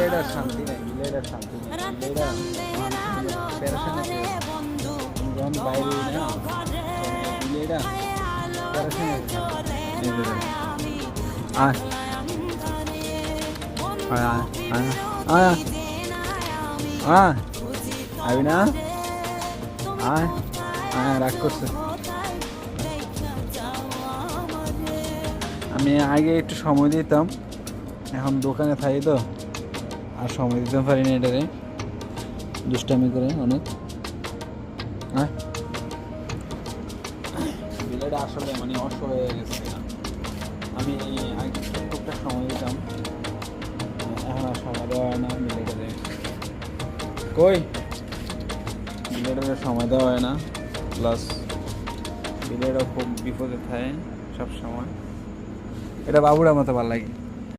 বিলেডার শান্তি নেই, বিলেডার শান্তি নেই, বিলেডার প্যারাশন আছে যখন বাইরে না বিলেডার প্যারাশন আছে। আয় আয় আয় আয় আয় আবি না, আয় আয়, রাগ করছে। আমি আগে একটু সময় দিতাম, এখন দোকানে থাকি তো আর সময় দিতে পারি না, এটারে দুষ্টামি করে অনেক। হ্যাঁ বিলেটা আসলে মানে অসহায় হয়ে গেছে। আমি আগে টুকটাক সময় দিতাম, এখন আর সময় দেওয়া হয় না বিলেটারে। কই বিলেটারে সময় দেওয়া হয় না, প্লাস বিলেটা খুব বিপদে থাকে সব সময়। এটা বাবুরার মতো ভালো লাগে।